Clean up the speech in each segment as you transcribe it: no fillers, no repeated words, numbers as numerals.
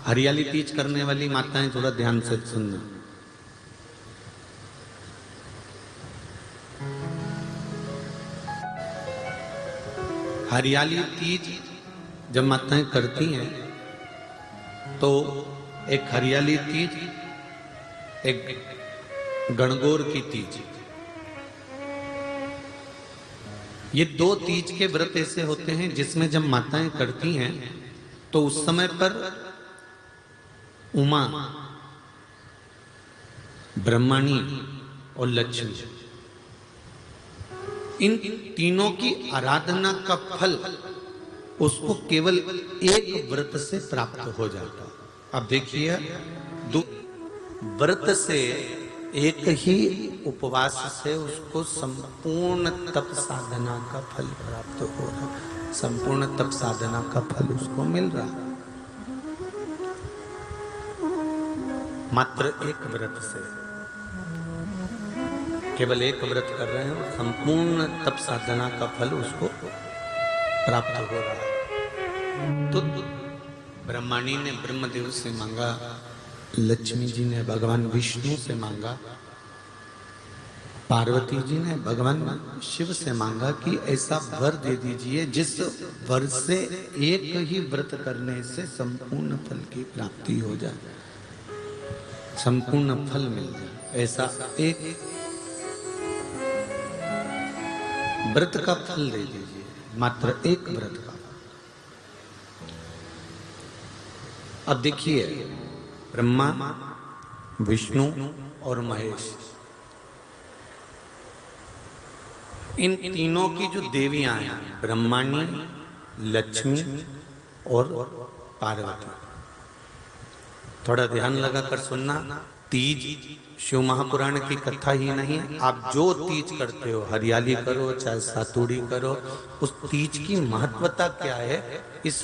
हरियाली तीज करने वाली माताएं थोड़ा ध्यान से सुनना। हरियाली तीज जब माताएं करती हैं तो एक हरियाली तीज, एक गणगौर की तीज, ये दो तीज के व्रत ऐसे होते हैं जिसमें जब माताएं करती हैं तो उस समय पर उमा, ब्रह्मणी और लक्ष्मी, इन तीनों की आराधना का फल उसको केवल एक व्रत से प्राप्त हो जाता है। अब देखिए, व्रत से एक ही उपवास से उसको संपूर्ण तप साधना का फल प्राप्त हो रहा है, संपूर्ण तप साधना का फल उसको मिल रहा है। मात्र एक व्रत से, केवल एक व्रत कर रहे हैं और संपूर्ण तप साधना का फल उसको प्राप्त हो रहा है। तो ब्रह्मणी ने ब्रह्मदेव से मांगा, लक्ष्मी जी ने भगवान विष्णु से मांगा, पार्वती जी ने भगवान शिव से मांगा कि ऐसा वर दे दीजिए जिस वर से एक ही व्रत करने से संपूर्ण फल की प्राप्ति हो जाए, संपूर्ण फल मिल जाए। ऐसा एक व्रत का फल दे दीजिए, मात्र एक व्रत का। अब देखिए, ब्रह्मा, विष्णु और महेश, इन तीनों की जो देवियां हैं, ब्रह्मणी, लक्ष्मी और पार्वती, थोड़ा ध्यान लगाकर सुनना। तीज शिव महापुराण की कथा ही नहीं, आप जो तीज करते हो, हरियाली करो चाहे सातुड़ी करो, उस तीज की महत्वता क्या है, इस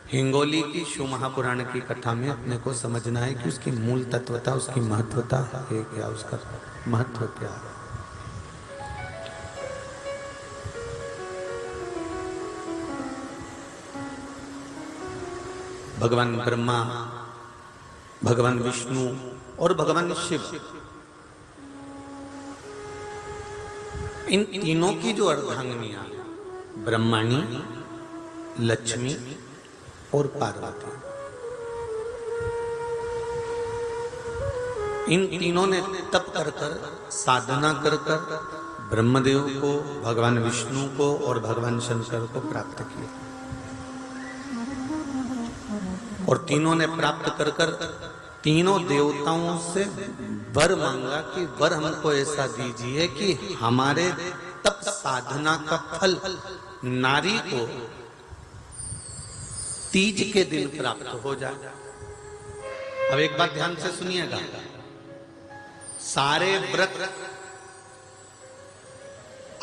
हिंगोली की शिव महापुराण की कथा में अपने को समझना है कि उसकी मूल तत्वता, उसकी महत्वता है क्या, उसका महत्व क्या है। भगवान ब्रह्मा, भगवान विष्णु और भगवान शिव, इन तीनों की जो अर्धांगिनियां, ब्रह्मणी, लक्ष्मी और पार्वती, इन तीनों ने तप कर कर, साधना कर कर ब्रह्मदेव को, भगवान विष्णु को और भगवान शंकर को प्राप्त किया। और तीनों ने प्राप्त कर कर तीनों देवताओं से वर मांगा कि वर हमको ऐसा दीजिए कि हमारे तप साधना का फल नारी को तीज के दिन प्राप्त हो जाए। अब एक बात ध्यान से सुनिएगा, सारे व्रत,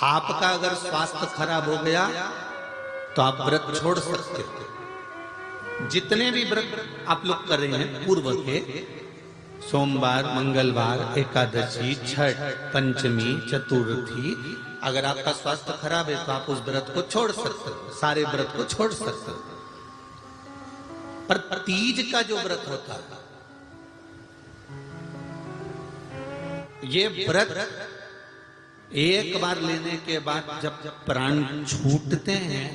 आपका अगर स्वास्थ्य खराब हो गया तो आप व्रत छोड़ सकते हो। जितने भी व्रत आप लोग कर रहे हैं पूर्व के, सोमवार, मंगलवार, एकादशी, छठ, पंचमी, चतुर्थी, अगर आपका स्वास्थ्य खराब है तो आप उस व्रत को छोड़ सकते हो, सारे व्रत को छोड़ सकते हो। पर तीज का जो व्रत होता है, ये व्रत एक बार लेने के बाद जब प्राण छूटते हैं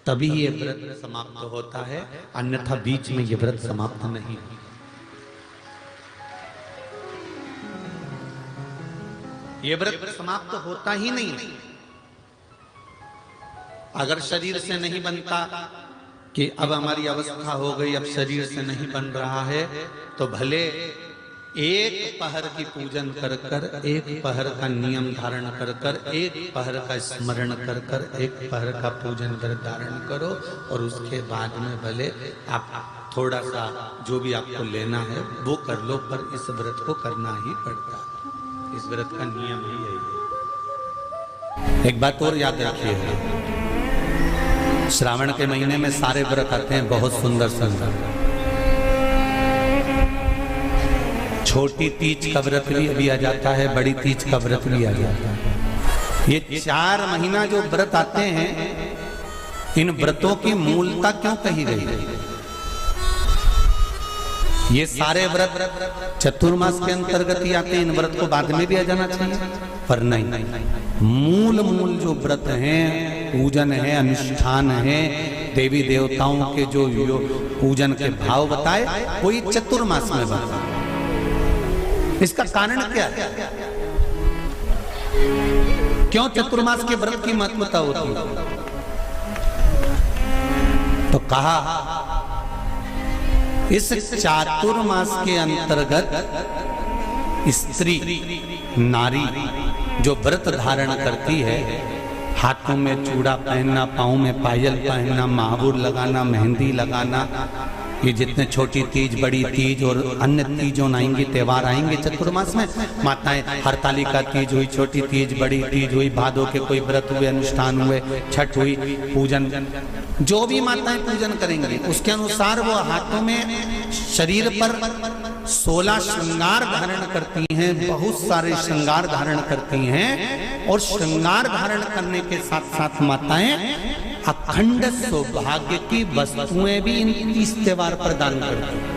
तभी ये व्रत समाप्त होता है, अन्यथा बीच में ये व्रत समाप्त नहीं। ये व्रत समाप्त होता ही नहीं। अगर शरीर से नहीं बनता कि अब हमारी अवस्था हो गई, अब शरीर से नहीं बन रहा है, तो भले एक पहर की पूजन कर कर, एक पहर का नियम धारण कर कर, एक पहर का स्मरण कर कर, एक पहर का पूजन कर धारण करो, और उसके बाद में भले आप थोड़ा सा जो भी आपको लेना है वो कर लो, पर इस व्रत को करना ही पड़ता है। इस व्रत का नियम ही यही है। एक बात और याद रखिए, श्रावण के महीने में सारे व्रत आते हैं, बहुत सुंदर सुंदर। छोटी तीज का व्रत भी आ जाता है, बड़ी तीज का व्रत भी आ जाता है। ये 4 महीना जो व्रत आते हैं, इन व्रतों की मूलता क्यों कही गई है? ये सारे व्रत चतुर्मास के अंतर्गत ही आते हैं, इन व्रत को बाद में भी आ जाना चाहिए, पर नहीं, मूल जो व्रत हैं, पूजन है, अनुष्ठान है, देवी देवताओं के जो पूजन के भाव बताए, वही चतुर्मास में बताए। इसका कारण क्या है? क्यों चतुर्मास के व्रत की महत्वता होती है? तो कहा इस चातुर्मास के अंतर्गत स्त्री नारी जो व्रत धारण करती है, हाथों में चूड़ा पहनना, पाँव में पायल पहनना, महावुर लगाना, मेहंदी लगाना, ये जितने छोटी तीज, बड़ी तीज और अन्य तीजों आएंगे, त्योहार आएंगे चतुर्मास में, माताएं हरतालिका तीज हुई, छोटी तीज, बड़ी तीज हुई, भादों के कोई व्रत हुए, अनुष्ठान हुए, छठ हुई, पूजन, जो भी माताएं पूजन करेंगी उसके अनुसार वो हाथों में, शरीर पर 16 श्रृंगार धारण करती हैं, बहुत सारे श्रृंगार धारण करती हैं, और श्रृंगार धारण करने के साथ साथ माताएं अखंड सौभाग्य की वस्तुएं भी इस त्योहार पर दान करती हैं।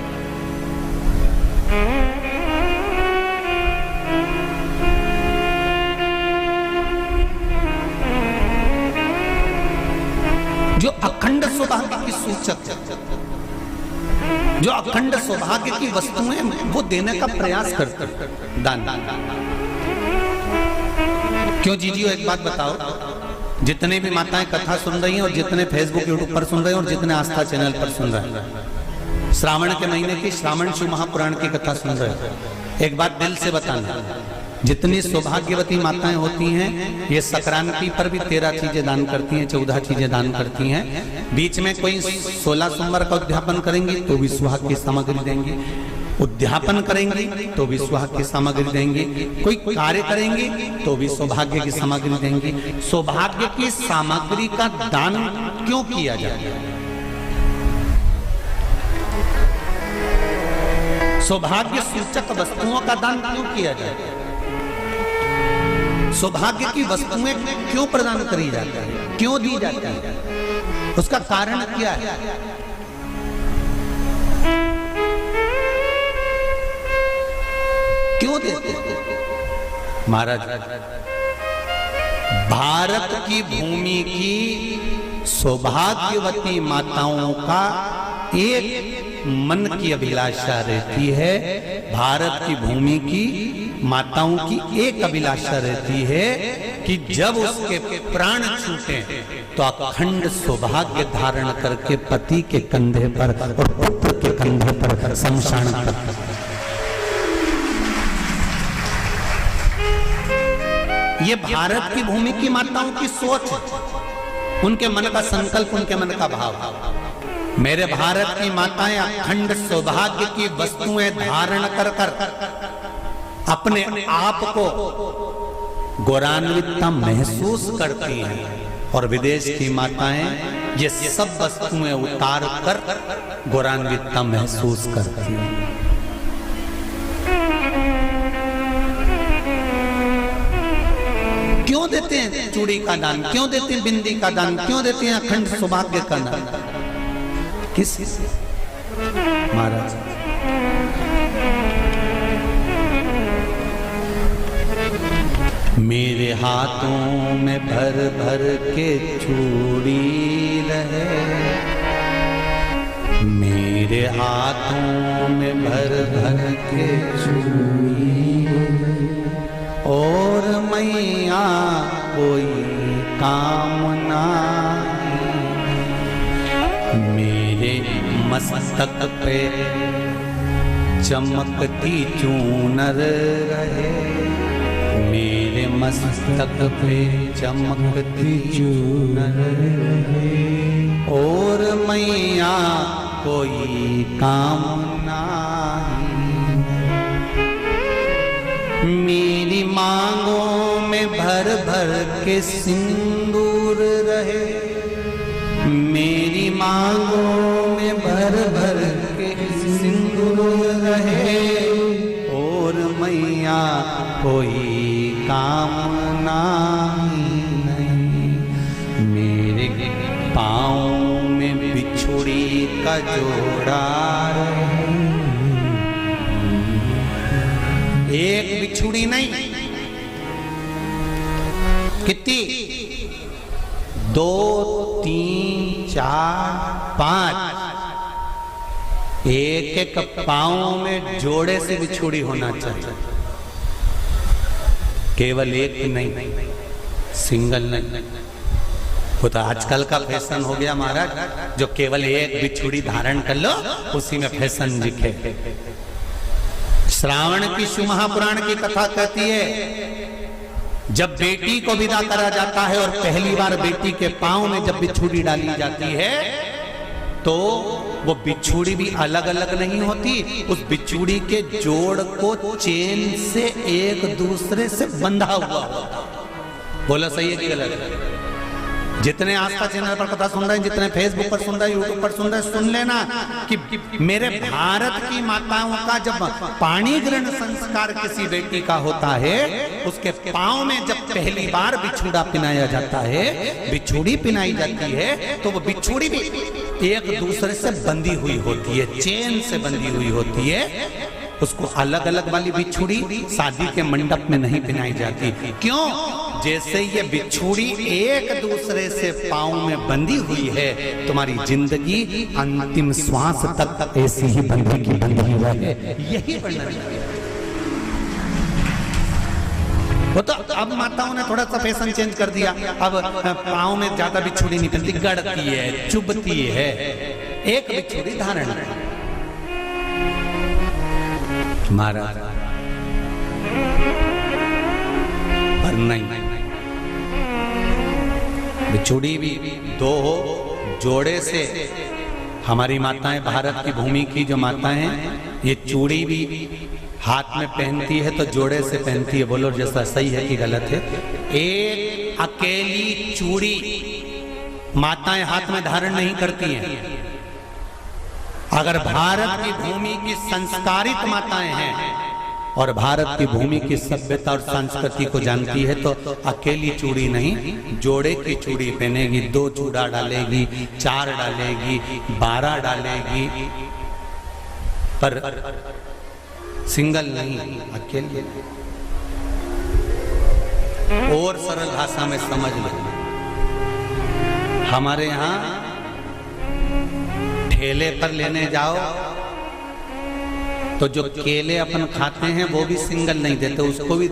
जो अखंड सौभाग्य की सूचक है, जो अखंड सौभाग्य की वस्तुएं वो देने का प्रयास करते हैं, दान। क्यों जीजियो, एक बात बताओ, जितने भी माताएं कथा सुन रही हैं और जितने फेसबुक यूट्यूब पर सुन रहे हैं और जितने आस्था चैनल पर सुन रहे हैं, श्रावण के महीने की श्रावण शिव महापुराण की कथा सुन रहे हैं, एक बात दिल से बताना, जितनी सौभाग्यवती माताएं होती हैं, ये संक्रांति पर भी 13 चीजें दान करती हैं, 14 चीजें दान करती हैं। बीच में कोई 16 सोमवार का उद्यापन करेंगी तो भी सुहाग की सामग्री देंगी, उद्यापन करेंगी तो भी सुहाग की सामग्री देंगी, कोई कार्य करेंगी तो भी सौभाग्य की सामग्री देंगी। सौभाग्य की सामग्री का दान क्यों किया जाता है? सौभाग्य सूचक वस्तुओं का दान क्यों किया जाता है? सौभाग्य की वस्तुएं क्यों प्रदान करी जाती है, क्यों दी जाती है? उसका कारण क्या है? क्यों देते हैं? महाराज, भारत की भूमि की सौभाग्यवती माताओं का एक मन की अभिलाषा रहती है, भारत की भूमि की माताओं की एक अभिलाषा रहती है कि जब उसके प्राण छूटे तो अखंड सौभाग्य धारण करके पति के कंधे पर और पुत्र के कंधे पर शमशान कर। ये भारत की भूमि की माताओं की सोच है, उनके मन का संकल्प, उनके मन का भाव। मेरे भारत की माताएं अखंड सौभाग्य की वस्तुएं धारण कर कर अपने आप को गौरवान्वित महसूस करती हैं, और विदेश की माताएं ये सब वस्तुएं उतार कर गौरवान्वित महसूस करती हैं। क्यों देते हैं चूड़ी का दान, क्यों देते हैं बिंदी का दान, क्यों देते हैं अखंड सौभाग्य का दान? किस महाराज? मेरे हाथों में भर भर के चूड़ी रहे, मेरे हाथों में भर भर के चूड़ी, और मैया कोई कामना, मेरे मस्तक पे चमकती चूनर रहे, मेरे मस्तक पे चमकती चूनर रहे, और मैया कोई कामना, मेरी मांगों में भर भर के सिंदूर रहे, मेरी मांगों में भर भर के सिंदूर रहे, और मैया कोई कामना नहीं, मेरे पाँव में बिछुड़ी का जोड़ा रहे, कितनी? 2 3 4 5 एक एक पांव में जोड़े से बिछुड़ी होना चाहिए, केवल एक नहीं, सिंगल नहीं। वो तो आजकल का फैशन हो गया महाराज, जो केवल एक बिछुड़ी धारण कर लो उसी में फैशन दिखे। श्रावण की शिव महापुराण की कथा कहती है जब बेटी को विदा करा जाता है और पहली बार बेटी के पांव में जब बिछुड़ी डाली जाती है तो वो बिछुड़ी भी अलग अलग नहीं होती, उस बिछुड़ी के जोड़ को चेन से एक दूसरे से बंधा हुआ होता। बोला सही है कि गलत? जितने आस्था चैनल पर कथा सुन रहे हैं, जितने फेसबुक पर सुन रहे हैं, यूट्यूब पर सुन रहे हैं, सुन लेना कि मेरे भारत की माताओं का जब पाणी ग्रहण संस्कार किसी बेटी का होता है, उसके पांव में जब पहली बार बिछुड़ा पिनाया जाता है, बिछुड़ी पिनाई जाती है, तो वो बिछुड़ी भी एक दूसरे से बंधी हुई होती है, चेन से बंधी हुई होती है। उसको अलग अलग वाली बिछुड़ी शादी के मंडप में नहीं पिनाई जाती। क्यों? जैसे ये बिछुड़ी एक दूसरे से पांव में बंधी हुई है, तुम्हारी जिंदगी अंतिम श्वास तक ऐसी ही बंधी की बंधी रहे, यही वर्णन है। वो तो अब माताओं ने थोड़ा सा फैशन चेंज कर दिया, अब पांव में ज्यादा बिछुड़ी नहीं पहनती, गड़ती है, चुभती है, एक बिछुड़ी धारण है। महाराज पर नहीं, बिछुड़ी भी 2 हो, जोड़े से। हमारी माताएं, भारत की भूमि की जो माताएं हैं, ये चूड़ी भी हाथ में पहनती है तो जोड़े से पहनती है। बोलो जैसा सही है कि गलत है? एक अकेली चूड़ी माताएं हाथ में धारण नहीं करती हैं। अगर भारत की भूमि की संस्कारित माताएं हैं और भारत की भूमि की सभ्यता और संस्कृति को जानती है तो अकेली चूड़ी नहीं, जोड़े की चूड़ी पहनेगी, 2 चूड़ा डालेगी, 4 डालेगी, 12 डालेगी, पर सिंगल नहीं, अकेले। और सरल भाषा में समझ लो, हमारे यहाँ ठेले पर लेने जाओ तो जो केले अपन खाते हैं वो भी सिंगल नहीं देते, उसको भी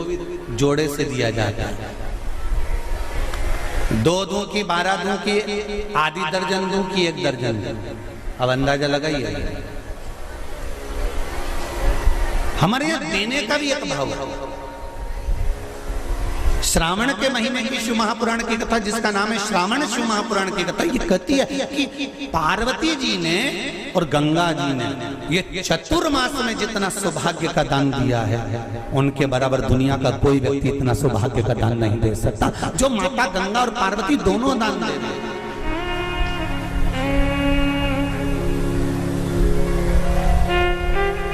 जोड़े से दिया जाता है। 2 दूं की, 12 दूं की, आधी दर्जन दूं की, 1 दर्जन दूं। अब अंदाजा लगाइए, हमारे यहाँ देने का भी एक भाव है। श्रावण के महीने की शिव महापुराण की कथा, जिसका नाम है श्रावण शिव महापुराण की कथा, ये कहती है कि पार्वती जी ने और गंगा जी ने ये चतुर्मास में जितना सौभाग्य का दान दिया है, उनके बराबर दुनिया का कोई व्यक्ति इतना सौभाग्य का दान नहीं दे सकता जो माता गंगा और पार्वती दोनों दान दे रहे।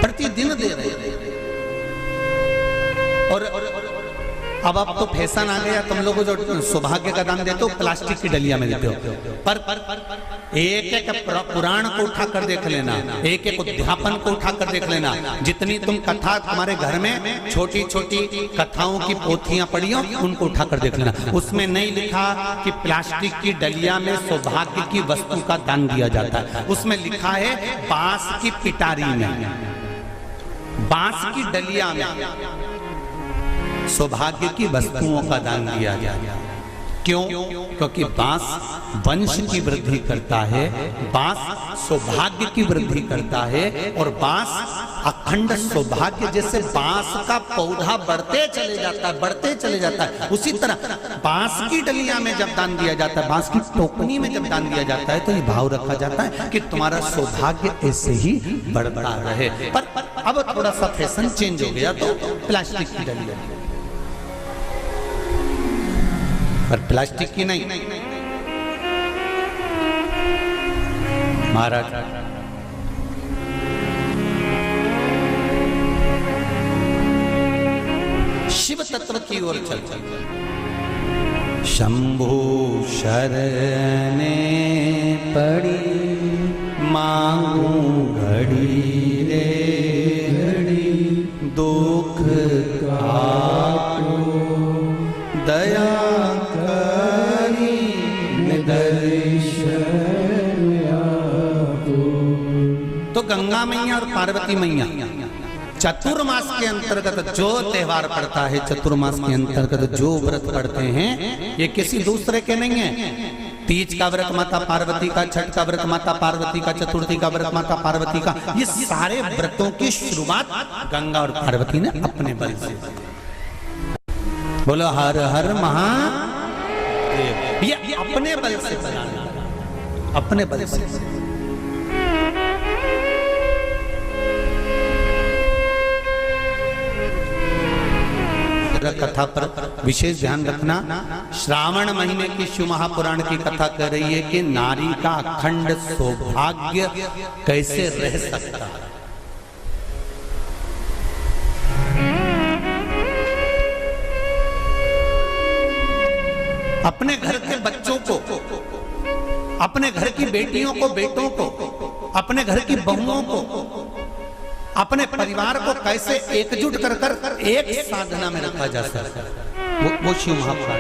प्रतिदिन दे रहे। और अब तो फैशन आ गया, तुम लोगों को जो सौभाग्य का दान देते हो प्लास्टिक की डलिया में देते हो, पर एक एक पुराण को उठा कर देख लेना, एक एक उद्यापन को उठा कर देख लेना। जितनी तुम कथा तुम्हारे घर में छोटी छोटी कथाओं की पोथियां पढ़ी हो, उनको उठा कर देख लेना। उसमें नहीं लिखा कि प्लास्टिक की डलिया में सौभाग्य की वस्तु का दान दिया जाता है, उसमें लिखा है बांस की पिटारी में, बांस की डलिया में सौभाग्य की वस्तुओं का दान दिया जाए। क्यों? क्योंकि बांस वंश की वृद्धि करता है, बांस सौभाग्य की वृद्धि करता है, और बांस अखंड सौभाग्य। जैसे बांस का पौधा बढ़ते चले जाता है, बढ़ते चले जाता है, उसी तरह बांस की डलिया में जब दान दिया जाता है, बांस की टोकनी में जब दान दिया जाता है, तो ये भाव रखा जाता है कि तुम्हारा सौभाग्य ऐसे ही बढ़ता रहे। पर अब थोड़ा सा फैशन चेंज हो गया, तो प्लास्टिक की डलिया, पर प्लास्टिक की नहीं। महाराज शिव तत्व की ओर चलते, शंभु शरणे पड़ी मांगू घड़ी रे घड़ी, दुख काटो दया तो गंगा मैया और पार्वती मैया चतुर्मास के अंतर्गत जो त्योहार पड़ता है, चतुर्मास के अंतर्गत जो व्रत पड़ते हैं, ये किसी दूसरे के नहीं है। तीज का व्रत माता पार्वती का, छठ का व्रत माता पार्वती का, चतुर्थी का व्रत माता पार्वती का, ये सारे व्रतों की शुरुआत गंगा और पार्वती ने अपने बल से। बोलो हर हर महादेव। ये अपने बल से बनाना, अपने बल से। कथा पर विशेष ध्यान रखना। श्रावण महीने की शिव महापुराण की कथा कह रही है कि नारी का अखंड सौभाग्य कैसे रह सकता है। अपने घर के बच्चों को, अपने घर की बेटियों को, बेटों को, अपने घर की बहुओं को, अपने परिवार को कैसे एकजुट कर कर एक साधना में रखा जा सकता है, वो शिव महापुराण।